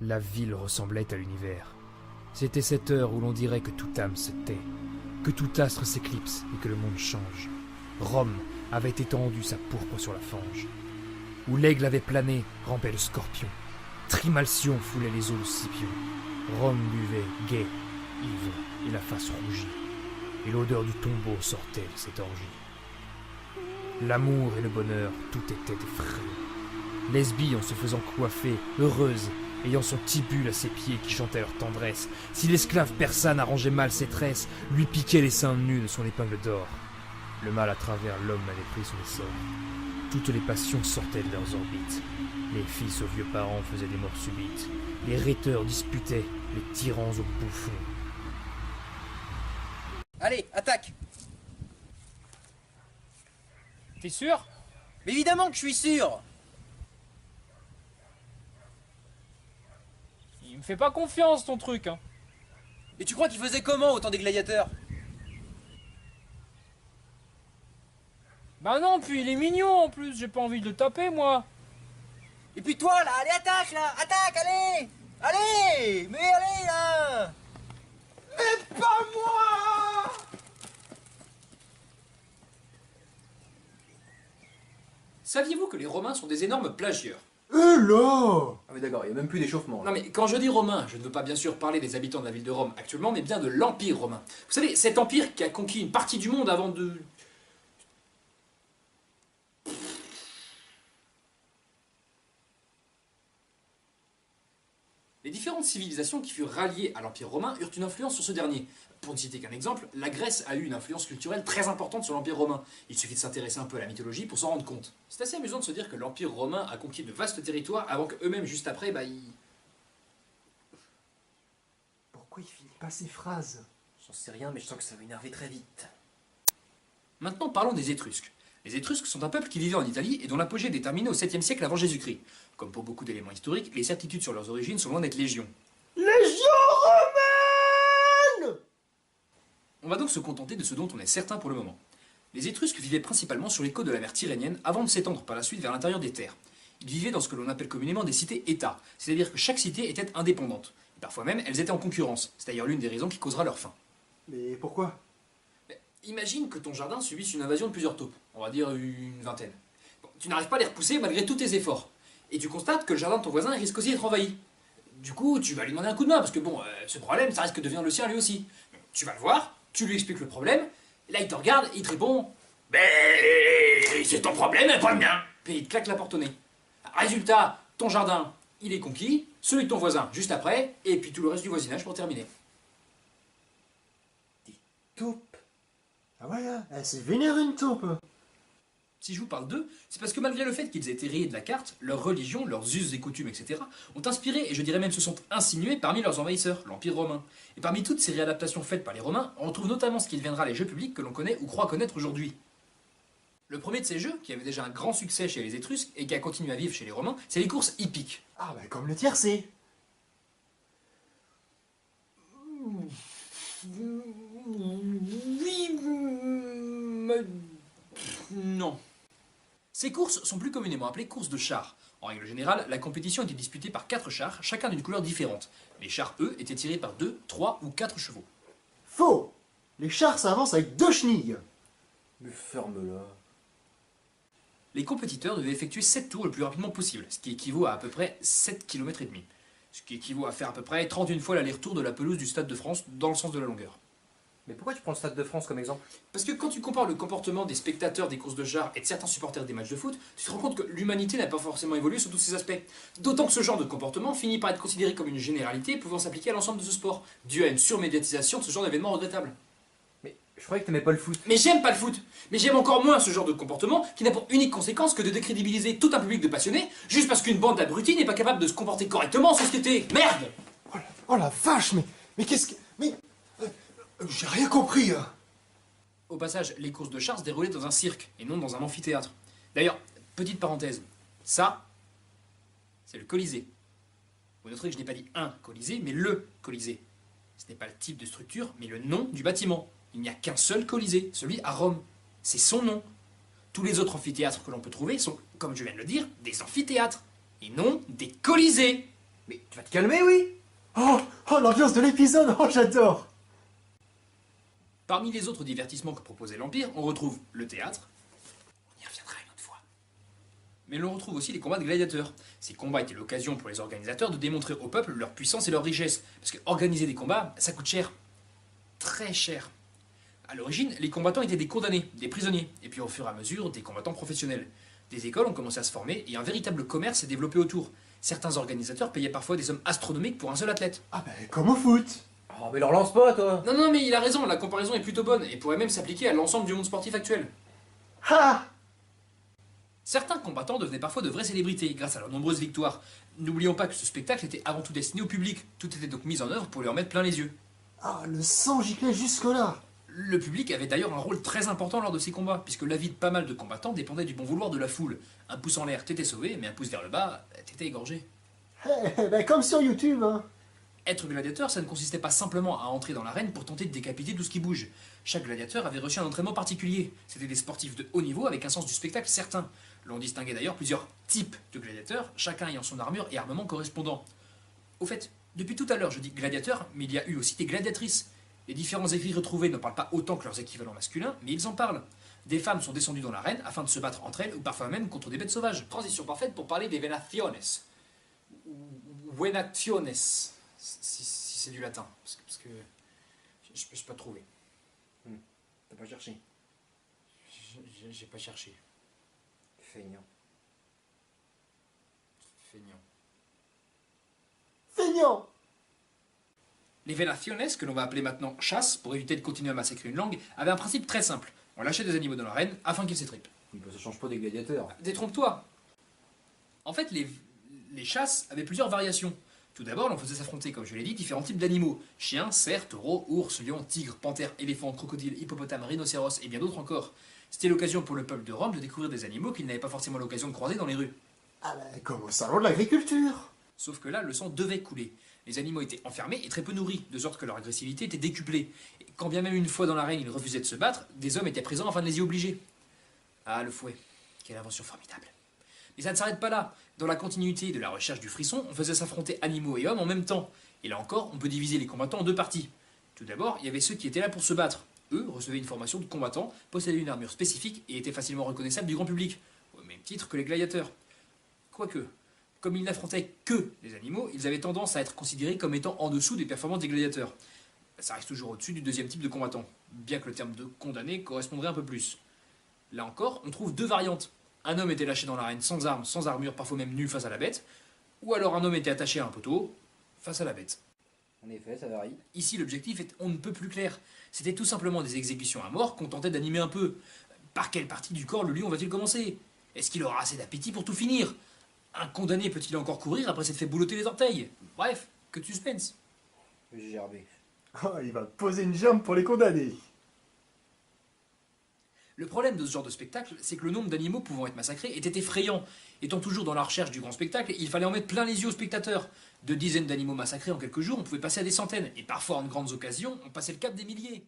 La ville ressemblait à l'univers. C'était cette heure où l'on dirait que toute âme se tait, que tout astre s'éclipse et que le monde change. Rome avait étendu sa pourpre sur la fange. Où l'aigle avait plané, rampait le scorpion. Trimalcion foulait les eaux de Scipion. Rome buvait, gai, ivre, et la face rougie. Et l'odeur du tombeau sortait de cette orgie. L'amour et le bonheur, tout était effrayé. Lesbie en se faisant coiffer, heureuse, ayant son tibule à ses pieds qui chantait leur tendresse. Si l'esclave persane arrangeait mal ses tresses, lui piquait les seins nus de son épingle d'or. Le mal à travers l'homme avait pris son essor. Toutes les passions sortaient de leurs orbites. Les fils aux vieux parents faisaient des morts subites. Les rhéteurs disputaient, les tyrans aux bouffons. Allez, attaque! T'es sûr? Mais évidemment que je suis sûr! Il me fait pas confiance ton truc, hein. Et tu crois qu'il faisait comment autant des gladiateurs? Bah non, puis il est mignon en plus, j'ai pas envie de le taper moi. Et puis toi là, allez attaque là! Attaque, allez! Allez! Mais allez là! Mais pas moi! Saviez-vous que les Romains sont des énormes plagieurs? Là! Ah mais d'accord, il n'y a même plus d'échauffement. Non mais quand je dis romain, je ne veux pas bien sûr parler des habitants de la ville de Rome actuellement, mais bien de l'Empire romain. Vous savez, cet empire qui a conquis une partie du monde avant de... Les différentes civilisations qui furent ralliées à l'Empire romain eurent une influence sur ce dernier. Pour ne citer qu'un exemple, la Grèce a eu une influence culturelle très importante sur l'Empire romain. Il suffit de s'intéresser un peu à la mythologie pour s'en rendre compte. C'est assez amusant de se dire que l'Empire romain a conquis de vastes territoires avant qu'eux-mêmes, juste après, Pourquoi il finit pas ses phrases? J'en sais rien, mais je sens que ça va énerver très vite. Maintenant parlons des Étrusques. Les Étrusques sont un peuple qui vivait en Italie et dont l'apogée est déterminée au 7e siècle avant Jésus-Christ. Comme pour beaucoup d'éléments historiques, les certitudes sur leurs origines sont loin d'être légion. Légion romaine! On va donc se contenter de ce dont on est certain pour le moment. Les Étrusques vivaient principalement sur les côtes de la mer Tyrrhénienne avant de s'étendre par la suite vers l'intérieur des terres. Ils vivaient dans ce que l'on appelle communément des cités-États, c'est-à-dire que chaque cité était indépendante. Et parfois même, elles étaient en concurrence. C'est d'ailleurs l'une des raisons qui causera leur fin. Mais pourquoi? Imagine que ton jardin subisse une invasion de plusieurs taupes, on va dire une vingtaine. Bon, tu n'arrives pas à les repousser malgré tous tes efforts. Et tu constates que le jardin de ton voisin risque aussi d'être envahi. Du coup, tu vas lui demander un coup de main, parce que bon, ce problème, ça risque de devenir le sien lui aussi. Tu vas le voir, tu lui expliques le problème, et là il te regarde, il te répond « Ben, c'est ton problème et pas le mien !» Puis il te claque la porte au nez. Résultat, ton jardin, il est conquis, celui de ton voisin juste après, et puis tout le reste du voisinage pour terminer. Taupe. Ah ouais, c'est vénère une taupe. Si je vous parle d'eux, c'est parce que malgré le fait qu'ils aient été rayés de la carte, leur religion, leurs us et coutumes, etc., ont inspiré, et je dirais même se sont insinués parmi leurs envahisseurs, l'Empire romain. Et parmi toutes ces réadaptations faites par les Romains, on retrouve notamment ce qui deviendra les jeux publics que l'on connaît ou croit connaître aujourd'hui. Le premier de ces jeux, qui avait déjà un grand succès chez les Étrusques et qui a continué à vivre chez les Romains, c'est les courses hippiques. Ah bah comme le tiercé. Oui, non. Ces courses sont plus communément appelées courses de chars. En règle générale, la compétition était disputée par 4 chars, chacun d'une couleur différente. Les chars, eux, étaient tirés par 2, 3 ou 4 chevaux. Faux! Les chars s'avancent avec 2 chenilles. Mais ferme-la. Les compétiteurs devaient effectuer 7 tours le plus rapidement possible, ce qui équivaut à peu près 7 km et demi. Ce qui équivaut à faire à peu près 31 fois l'aller-retour de la pelouse du Stade de France dans le sens de la longueur. Mais pourquoi tu prends le Stade de France comme exemple? Parce que quand tu compares le comportement des spectateurs des courses de chars et de certains supporters des matchs de foot, tu te rends compte que l'humanité n'a pas forcément évolué sur tous ces aspects. D'autant que ce genre de comportement finit par être considéré comme une généralité pouvant s'appliquer à l'ensemble de ce sport, dû à une surmédiatisation de ce genre d'événement regrettable. Mais je croyais que t'aimais pas le foot. Mais j'aime pas le foot. Mais j'aime encore moins ce genre de comportement qui n'a pour unique conséquence que de décrédibiliser tout un public de passionnés juste parce qu'une bande d'abrutis n'est pas capable de se comporter correctement en société. Merde! Oh la vache, mais qu'est-ce que... Mais... j'ai rien compris. Au passage, les courses de chars se déroulaient dans un cirque et non dans un amphithéâtre. D'ailleurs, petite parenthèse, ça, c'est le Colisée. Vous noterez que je n'ai pas dit un Colisée, mais le Colisée. Ce n'est pas le type de structure, mais le nom du bâtiment. Il n'y a qu'un seul Colisée, celui à Rome. C'est son nom. Tous les autres amphithéâtres que l'on peut trouver sont, comme je viens de le dire, des amphithéâtres, et non des Colisées. Mais tu vas te calmer, oui? Oh, l'ambiance de l'épisode, oh, j'adore. Parmi les autres divertissements que proposait l'Empire, on retrouve le théâtre. On y reviendra une autre fois. Mais l'on retrouve aussi les combats de gladiateurs. Ces combats étaient l'occasion pour les organisateurs de démontrer au peuple leur puissance et leur richesse. Parce que organiser des combats, ça coûte cher. Très cher. À l'origine, les combattants étaient des condamnés, des prisonniers, et puis au fur et à mesure, des combattants professionnels. Des écoles ont commencé à se former et un véritable commerce s'est développé autour. Certains organisateurs payaient parfois des sommes astronomiques pour un seul athlète. Ah comme au foot. Oh, mais leur lance pas, toi. Non, mais il a raison, la comparaison est plutôt bonne et pourrait même s'appliquer à l'ensemble du monde sportif actuel. Ah. Certains combattants devenaient parfois de vraies célébrités grâce à leurs nombreuses victoires. N'oublions pas que ce spectacle était avant tout destiné au public. Tout était donc mis en œuvre pour lui en mettre plein les yeux. Ah, le sang giclait jusque-là. Le public avait d'ailleurs un rôle très important lors de ces combats, puisque la vie de pas mal de combattants dépendait du bon vouloir de la foule. Un pouce en l'air, t'étais sauvé, mais un pouce vers le bas, t'étais égorgé. Comme sur YouTube, hein. Être gladiateur, ça ne consistait pas simplement à entrer dans l'arène pour tenter de décapiter tout ce qui bouge. Chaque gladiateur avait reçu un entraînement particulier. C'était des sportifs de haut niveau avec un sens du spectacle certain. L'on distinguait d'ailleurs plusieurs types de gladiateurs, chacun ayant son armure et armement correspondant. Au fait, depuis tout à l'heure je dis gladiateurs, mais il y a eu aussi des gladiatrices. Les différents écrits retrouvés ne parlent pas autant que leurs équivalents masculins, mais ils en parlent. Des femmes sont descendues dans l'arène afin de se battre entre elles ou parfois même contre des bêtes sauvages. Transition parfaite pour parler des venationes. Ou venationes, si c'est du latin, parce que je peux pas trouver. T'as pas cherché. J'ai pas cherché. Feignant. Feignant. Les venaciones, que l'on va appeler maintenant chasse, pour éviter de continuer à massacrer une langue, avaient un principe très simple. On lâchait des animaux dans l'arène afin qu'ils s'étripent. Oui, bah ça change pas des gladiateurs. Détrompe-toi. En fait, les chasses avaient plusieurs variations. Tout d'abord, l'on faisait s'affronter, comme je l'ai dit, différents types d'animaux. Chiens, cerfs, taureaux, ours, lions, tigres, panthères, éléphants, crocodiles, hippopotames, rhinocéros et bien d'autres encore. C'était l'occasion pour le peuple de Rome de découvrir des animaux qu'ils n'avaient pas forcément l'occasion de croiser dans les rues. Ah comme au salon de l'agriculture. Sauf que là, le sang devait couler. Les animaux étaient enfermés et très peu nourris, de sorte que leur agressivité était décuplée. Et quand bien même une fois dans l'arène ils refusaient de se battre, des hommes étaient présents afin de les y obliger. Ah, le fouet. Quelle invention formidable. Mais ça ne s'arrête pas là. Dans la continuité de la recherche du frisson, on faisait s'affronter animaux et hommes en même temps. Et là encore, on peut diviser les combattants en deux parties. Tout d'abord, il y avait ceux qui étaient là pour se battre. Eux recevaient une formation de combattants, possédaient une armure spécifique et étaient facilement reconnaissables du grand public, au même titre que les gladiateurs. Quoique, comme ils n'affrontaient que les animaux, ils avaient tendance à être considérés comme étant en dessous des performances des gladiateurs. Ça reste toujours au-dessus du deuxième type de combattant, bien que le terme de condamné correspondrait un peu plus. Là encore, on trouve deux variantes. Un homme était lâché dans l'arène sans armes, sans armure, parfois même nu face à la bête, ou alors un homme était attaché à un poteau face à la bête. En effet, ça varie. Ici, l'objectif est on ne peut plus clair. C'était tout simplement des exécutions à mort qu'on tentait d'animer un peu. Par quelle partie du corps le lion va-t-il commencer? Est-ce qu'il aura assez d'appétit pour tout finir? Un condamné peut-il encore courir après s'être fait boulotter les orteils? Bref, que de suspense. J'ai gerbé. Oh, il va poser une jambe pour les condamner. Le problème de ce genre de spectacle, c'est que le nombre d'animaux pouvant être massacrés était effrayant. Étant toujours dans la recherche du grand spectacle, il fallait en mettre plein les yeux aux spectateurs. De dizaines d'animaux massacrés en quelques jours, on pouvait passer à des centaines, et parfois en grandes occasions, on passait le cap des milliers.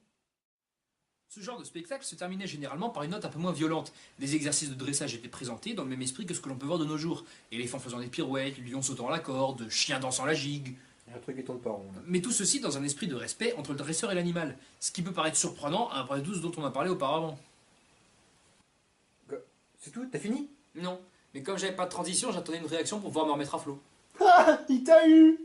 Ce genre de spectacle se terminait généralement par une note un peu moins violente. Des exercices de dressage étaient présentés dans le même esprit que ce que l'on peut voir de nos jours. Éléphants faisant des pirouettes, lions sautant à la corde, chiens dansant la gigue. Il y a un truc qui tourne pas rond. Là. Mais tout ceci dans un esprit de respect entre le dresseur et l'animal, ce qui peut paraître surprenant après tout ce dont on a parlé auparavant. C'est tout? T'as fini? Non, mais comme j'avais pas de transition, j'attendais une réaction pour pouvoir me remettre à flot. Ah, il t'a eu.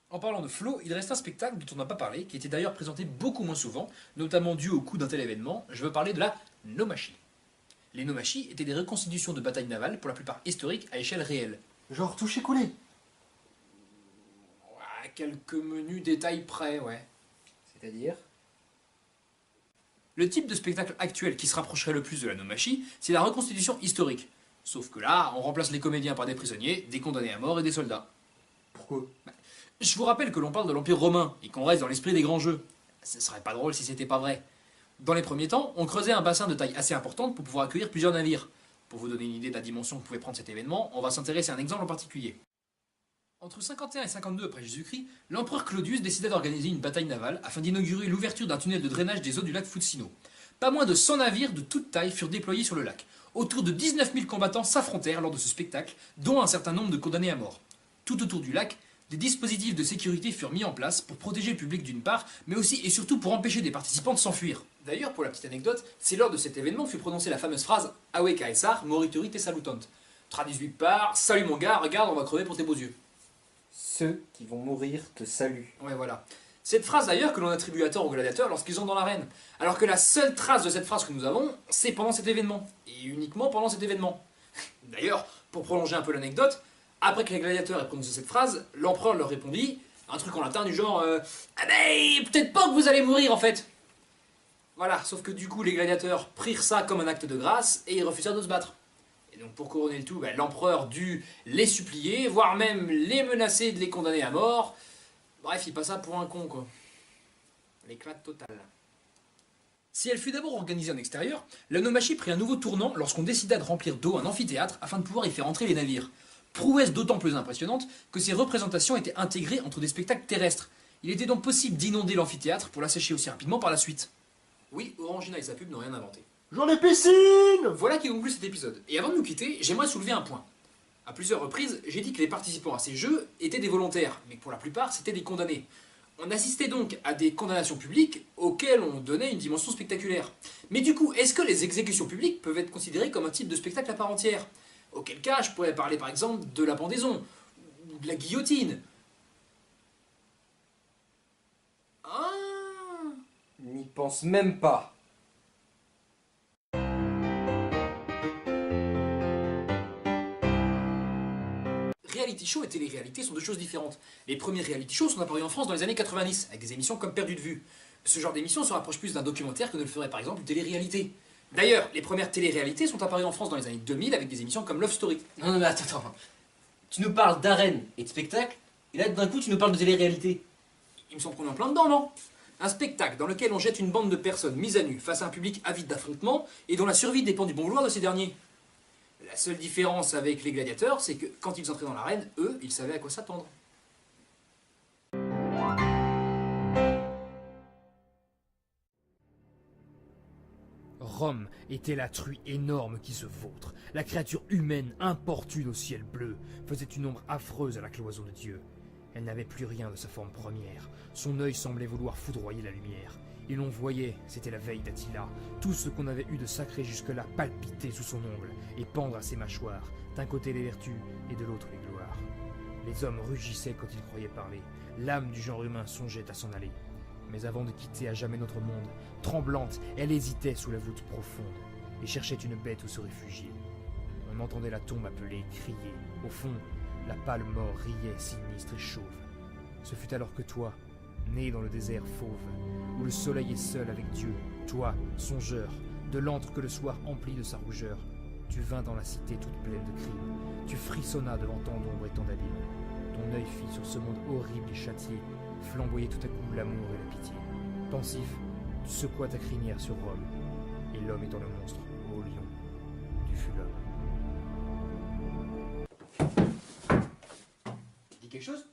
En parlant de flow, il reste un spectacle dont on n'a pas parlé, qui était d'ailleurs présenté beaucoup moins souvent, notamment dû au coût d'un tel événement. Je veux parler de la nomachie. Les nomachies étaient des reconstitutions de batailles navales, pour la plupart historiques, à échelle réelle. Genre touché-coulé. À quelques menus détails près, ouais. C'est-à-dire? Le type de spectacle actuel qui se rapprocherait le plus de la nomachie, c'est la reconstitution historique. Sauf que là, on remplace les comédiens par des prisonniers, des condamnés à mort et des soldats. Pourquoi? Je vous rappelle que l'on parle de l'Empire romain, et qu'on reste dans l'esprit des grands jeux. Ce serait pas drôle si c'était pas vrai. Dans les premiers temps, on creusait un bassin de taille assez importante pour pouvoir accueillir plusieurs navires. Pour vous donner une idée de la dimension que pouvait prendre cet événement, on va s'intéresser à un exemple en particulier. Entre 51 et 52 après Jésus-Christ, l'empereur Claudius décida d'organiser une bataille navale afin d'inaugurer l'ouverture d'un tunnel de drainage des eaux du lac Fucino. Pas moins de 100 navires de toute taille furent déployés sur le lac. Autour de 19 000 combattants s'affrontèrent lors de ce spectacle, dont un certain nombre de condamnés à mort. Tout autour du lac, des dispositifs de sécurité furent mis en place pour protéger le public d'une part, mais aussi et surtout pour empêcher des participants de s'enfuir. D'ailleurs, pour la petite anecdote, c'est lors de cet événement fut prononcée la fameuse phrase « Awe Caesar, morituri te salutant ». Traduit par « Salut mon gars, regarde, on va crever pour tes beaux yeux ». Ceux qui vont mourir te saluent. Ouais, voilà. Cette phrase d'ailleurs que l'on attribue à tort aux gladiateurs lorsqu'ils entrent dans l'arène. Alors que la seule trace de cette phrase que nous avons, c'est pendant cet événement. Et uniquement pendant cet événement. D'ailleurs, pour prolonger un peu l'anecdote, après que les gladiateurs aient prononcé cette phrase, l'empereur leur répondit un truc en latin du genre ah ben, peut-être pas que vous allez mourir en fait. Voilà, sauf que du coup les gladiateurs prirent ça comme un acte de grâce et ils refusèrent de se battre. Et donc pour couronner le tout, ben, l'empereur dut les supplier, voire même les menacer de les condamner à mort. Bref, il passa pour un con quoi. L'éclat total. Si elle fut d'abord organisée en extérieur, la naumachie prit un nouveau tournant lorsqu'on décida de remplir d'eau un amphithéâtre afin de pouvoir y faire entrer les navires. Prouesse d'autant plus impressionnante que ces représentations étaient intégrées entre des spectacles terrestres. Il était donc possible d'inonder l'amphithéâtre pour l'assécher aussi rapidement par la suite. Oui, Orangina et sa pub n'ont rien inventé. J'en ai piscine! Voilà qui conclut cet épisode. Et avant de nous quitter, j'aimerais soulever un point. À plusieurs reprises, j'ai dit que les participants à ces jeux étaient des volontaires, mais que pour la plupart, c'était des condamnés. On assistait donc à des condamnations publiques auxquelles on donnait une dimension spectaculaire. Mais du coup, est-ce que les exécutions publiques peuvent être considérées comme un type de spectacle à part entière? Auquel cas, je pourrais parler par exemple de la pendaison, ou de la guillotine. Ah! N'y pense même pas. Reality show et télé-réalité sont deux choses différentes. Les premiers reality shows sont apparus en France dans les années 90, avec des émissions comme Perdu de vue. Ce genre d'émission se rapproche plus d'un documentaire que ne le ferait par exemple une télé-réalité. D'ailleurs, les premières télé-réalités sont apparues en France dans les années 2000 avec des émissions comme Love Story. Non, mais attends. Tu nous parles d'arène et de spectacle, et là d'un coup tu nous parles de télé-réalité. Il me semble qu'on est en plein dedans, non? Un spectacle dans lequel on jette une bande de personnes mises à nu face à un public avide d'affrontements et dont la survie dépend du bon vouloir de ces derniers. La seule différence avec les gladiateurs, c'est que quand ils entraient dans l'arène, eux, ils savaient à quoi s'attendre. Rome était la truie énorme qui se vautre. La créature humaine, importune au ciel bleu, faisait une ombre affreuse à la cloison de Dieu. Elle n'avait plus rien de sa forme première. Son œil semblait vouloir foudroyer la lumière. Et l'on voyait, c'était la veille d'Attila, tout ce qu'on avait eu de sacré jusque-là palpiter sous son ongle et pendre à ses mâchoires, d'un côté les vertus et de l'autre les gloires. Les hommes rugissaient quand ils croyaient parler. L'âme du genre humain songeait à s'en aller. Mais avant de quitter à jamais notre monde, tremblante, elle hésitait sous la voûte profonde et cherchait une bête où se réfugier. On entendait la tombe appeler, crier. Au fond, la pâle mort riait, sinistre et chauve. Ce fut alors que toi, né dans le désert fauve, où le soleil est seul avec Dieu, toi, songeur, de l'antre que le soir emplit de sa rougeur, tu vins dans la cité toute pleine de crimes, tu frissonnas devant tant d'ombre et tant d'abîmes. Ton œil fit sur ce monde horrible et châtié flamboyer tout à coup l'amour et la pitié. Pensif, tu secouas ta crinière sur Rome, et l'homme étant le monstre, ô lion, tu fus l'homme. Tu dis quelque chose?